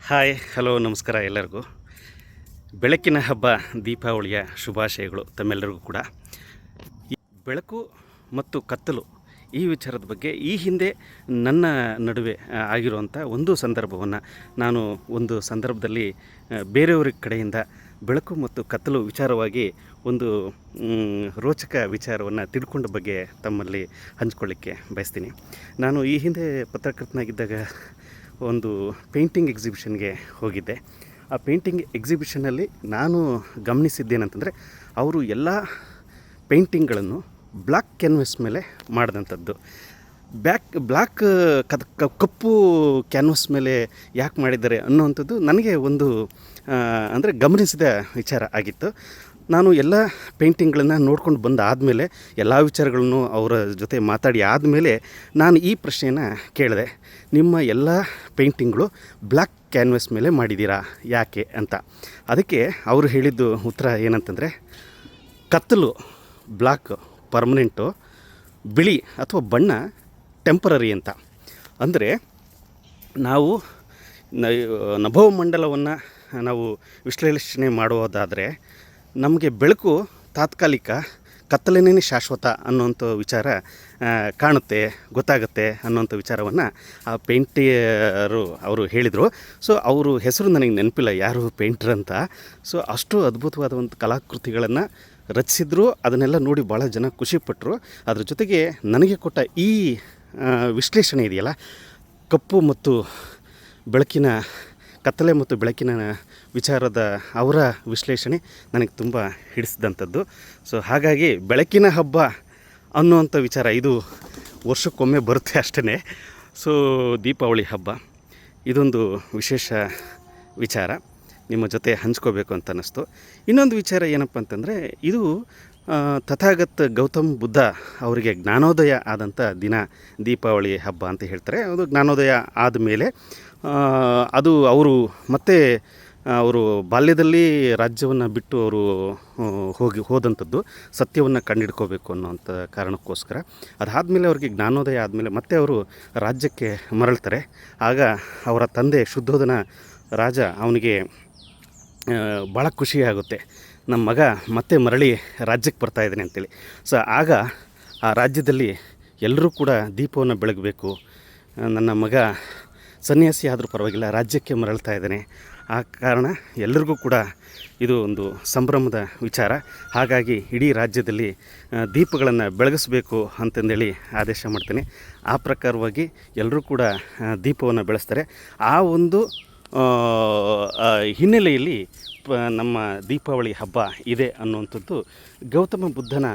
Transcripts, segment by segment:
Hi hello ನಮಸ್ಕಾರ ಎಲ್ಲರಿಗೂ. ಬೆಳಕಿನ ಹಬ್ಬ ದೀಪಾವಳಿಯ ಶುಭಾಶಯಗಳು ತಮ್ಮೆಲ್ಲರಿಗೂ ಕೂಡ. ಈ ಬೆಳಕು ಮತ್ತು ಕತ್ತಲು ಈ ವಿಚಾರದ ಬಗ್ಗೆ ಈ ಹಿಂದೆ ನನ್ನ ನಡುವೆ ಆಗಿರುವಂಥ ಒಂದು ಸಂದರ್ಭವನ್ನು ನಾನು ಒಂದು ಸಂದರ್ಭದಲ್ಲಿ ಬೇರೆಯವರ ಕಡೆಯಿಂದ ಬೆಳಕು ಮತ್ತು ಕತ್ತಲು ವಿಚಾರವಾಗಿ ಒಂದು ರೋಚಕ ವಿಚಾರವನ್ನು ತಿಳ್ಕೊಂಡ ಬಗ್ಗೆ ತಮ್ಮಲ್ಲಿ ಹಂಚ್ಕೊಳ್ಳಿಕ್ಕೆ ಬಯಸ್ತೀನಿ. ನಾನು ಈ ಹಿಂದೆ ಪತ್ರಕರ್ತನಾಗಿದ್ದಾಗ ಒಂದು ಪೇಂಟಿಂಗ್ ಎಕ್ಸಿಬಿಷನ್ಗೆ ಹೋಗಿದ್ದೆ. ಆ ಪೇಂಟಿಂಗ್ ಎಕ್ಸಿಬಿಷನಲ್ಲಿ ನಾನು ಗಮನಿಸಿದ್ದೇನಂತಂದರೆ, ಅವರು ಎಲ್ಲ ಪೇಂಟಿಂಗ್ಗಳನ್ನು ಬ್ಲ್ಯಾಕ್ ಕ್ಯಾನ್ವಸ್ ಮೇಲೆ ಮಾಡಿದಂಥದ್ದು. ಬ್ಲ್ಯಾಕ್ ಕಪ್ಪು ಕ್ಯಾನ್ವಸ್ ಮೇಲೆ ಯಾಕೆ ಮಾಡಿದ್ದಾರೆ ಅನ್ನುವಂಥದ್ದು ನನಗೆ ಒಂದು ಅಂದರೆ ಗಮನಿಸಿದ ವಿಚಾರ ಆಗಿತ್ತು. ನಾನು ಎಲ್ಲ ಪೇಂಟಿಂಗ್ಗಳನ್ನು ನೋಡ್ಕೊಂಡು ಬಂದು ಆದಮೇಲೆ ಎಲ್ಲ ವಿಚಾರಗಳನ್ನು ಅವರ ಜೊತೆ ಮಾತಾಡಿ ಆದಮೇಲೆ ನಾನು ಈ ಪ್ರಶ್ನೆಯನ್ನು ಕೇಳಿದೆ, ನಿಮ್ಮ ಎಲ್ಲ ಪೇಂಟಿಂಗ್ಗಳು ಬ್ಲ್ಯಾಕ್ ಕ್ಯಾನ್ವಸ್ ಮೇಲೆ ಮಾಡಿದ್ದೀರಾ ಯಾಕೆ ಅಂತ. ಅದಕ್ಕೆ ಅವರು ಹೇಳಿದ್ದು ಉತ್ತರ ಏನಂತಂದರೆ, ಕತ್ತಲು ಬ್ಲ್ಯಾಕ್ ಪರ್ಮನೆಂಟು, ಬಿಳಿ ಅಥವಾ ಬಣ್ಣ ಟೆಂಪರರಿ ಅಂತ. ಅಂದರೆ ನಾವು ನಭೋಮಂಡಲವನ್ನು ನಾವು ವಿಶ್ಲೇಷಣೆ ಮಾಡುವುದಾದರೆ ನಮಗೆ ಬೆಳಕು ತಾತ್ಕಾಲಿಕ, ಕತ್ತಲೇನೇ ಶಾಶ್ವತ ಅನ್ನೋಂಥ ವಿಚಾರ ಕಾಣುತ್ತೆ, ಗೊತ್ತಾಗುತ್ತೆ ಅನ್ನೋಂಥ ವಿಚಾರವನ್ನು ಆ ಪೇಂಟಿಯರು ಅವರು ಹೇಳಿದರು. ಸೊ ಅವರು ಹೆಸರು ನನಗೆ ನೆನಪಿಲ್ಲ ಯಾರು ಪೇಂಟ್ರ್ ಅಂತ. ಸೊ ಅಷ್ಟು ಅದ್ಭುತವಾದ ಒಂದು ಕಲಾಕೃತಿಗಳನ್ನು ರಚಿಸಿದ್ರು. ಅದನ್ನೆಲ್ಲ ನೋಡಿ ಭಾಳ ಜನ ಖುಷಿಪಟ್ಟರು. ಅದ್ರ ಜೊತೆಗೆ ನನಗೆ ಕೊಟ್ಟ ಈ ವಿಶ್ಲೇಷಣೆ ಇದೆಯಲ್ಲ, ಕಪ್ಪು ಮತ್ತು ಬೆಳಕಿನ, ಕತ್ತಲೆ ಮತ್ತು ಬೆಳಕಿನ ವಿಚಾರದ ಅವರ ವಿಶ್ಲೇಷಣೆ ನನಗೆ ತುಂಬ ಹಿಡಿಸಿದಂಥದ್ದು. ಸೊ ಹಾಗಾಗಿ ಬೆಳಕಿನ ಹಬ್ಬ ಅನ್ನುವಂಥ ವಿಚಾರ ಇದು ವರ್ಷಕ್ಕೊಮ್ಮೆ ಬರುತ್ತೆ ಅಷ್ಟೇ. ಸೊ ದೀಪಾವಳಿ ಹಬ್ಬ ಇದೊಂದು ವಿಶೇಷ ವಿಚಾರ ನಿಮ್ಮ ಜೊತೆ ಹಂಚ್ಕೋಬೇಕು ಅಂತ ಅನ್ನಿಸ್ತು. ಇನ್ನೊಂದು ವಿಚಾರ ಏನಪ್ಪ ಅಂತಂದರೆ, ಇದು ತಥಾಗತ ಗೌತಮ್ ಬುದ್ಧ ಅವರಿಗೆ ಜ್ಞಾನೋದಯ ಆದಂಥ ದಿನ ದೀಪಾವಳಿ ಹಬ್ಬ ಅಂತ ಹೇಳ್ತಾರೆ. ಅದು ಜ್ಞಾನೋದಯ ಆದಮೇಲೆ ಅದು ಅವರು ಮತ್ತೆ ಅವರು ಬಾಲ್ಯದಲ್ಲಿ ರಾಜ್ಯವನ್ನು ಬಿಟ್ಟು ಅವರು ಹೋದಂಥದ್ದು, ಸತ್ಯವನ್ನು ಕಂಡುಹಿಡ್ಕೋಬೇಕು ಅನ್ನೋವಂಥ ಕಾರಣಕ್ಕೋಸ್ಕರ. ಅದಾದಮೇಲೆ ಅವ್ರಿಗೆ ಜ್ಞಾನೋದಯ ಆದಮೇಲೆ ಮತ್ತೆ ಅವರು ರಾಜ್ಯಕ್ಕೆ ಮರಳ್ತಾರೆ. ಆಗ ಅವರ ತಂದೆ ಶುದ್ಧೋಧನ ರಾಜ ಅವನಿಗೆ ಭಾಳ ಖುಷಿಯಾಗುತ್ತೆ, ನಮ್ಮ ಮಗ ಮತ್ತೆ ಮರಳಿ ರಾಜ್ಯಕ್ಕೆ ಬರ್ತಾಯಿದ್ದಾನೆ ಅಂತೇಳಿ. ಸೊ ಆಗ ಆ ರಾಜ್ಯದಲ್ಲಿ ಎಲ್ಲರೂ ಕೂಡ ದೀಪವನ್ನು ಬೆಳಗಬೇಕು, ನನ್ನ ಮಗ ಸನ್ಯಾಸಿ ಆದರೂ ಪರವಾಗಿಲ್ಲ ರಾಜ್ಯಕ್ಕೆ ಮರಳ್ತಾ ಇದ್ದಾನೆ, ಆ ಕಾರಣ ಎಲ್ಲರಿಗೂ ಕೂಡ ಇದು ಒಂದು ಸಂಭ್ರಮದ ವಿಚಾರ. ಹಾಗಾಗಿ ಇಡೀ ರಾಜ್ಯದಲ್ಲಿ ದೀಪಗಳನ್ನು ಬೆಳಗಿಸ್ಬೇಕು ಅಂತಂದೇಳಿ ಆದೇಶ ಮಾಡ್ತೇನೆ. ಆ ಪ್ರಕಾರವಾಗಿ ಎಲ್ಲರೂ ಕೂಡ ದೀಪವನ್ನು ಬೆಳೆಸ್ತಾರೆ. ಆ ಒಂದು ಹಿನ್ನೆಲೆಯಲ್ಲಿ ನಮ್ಮ ದೀಪಾವಳಿ ಹಬ್ಬ ಇದೆ ಅನ್ನುವಂಥದ್ದು ಗೌತಮ ಬುದ್ಧನ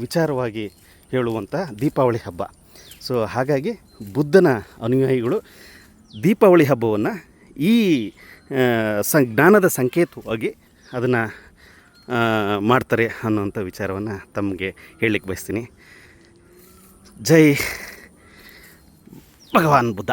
ವಿಚಾರವಾಗಿ ಹೇಳುವಂಥ ದೀಪಾವಳಿ ಹಬ್ಬ. ಸೊ ಹಾಗಾಗಿ ಬುದ್ಧನ ಅನುಯಾಯಿಗಳು ದೀಪಾವಳಿ ಹಬ್ಬವನ್ನು ಈ ಜ್ಞಾನದ ಸಂಕೇತವಾಗಿ ಅದನ್ನು ಮಾಡ್ತಾರೆ ಅನ್ನೋಂಥ ವಿಚಾರವನ್ನು ತಮಗೆ ಹೇಳಲಿಕ್ಕೆ ಬಯಸ್ತೀನಿ. ಜೈ ಭಗವಾನ್ ಬುದ್ಧ.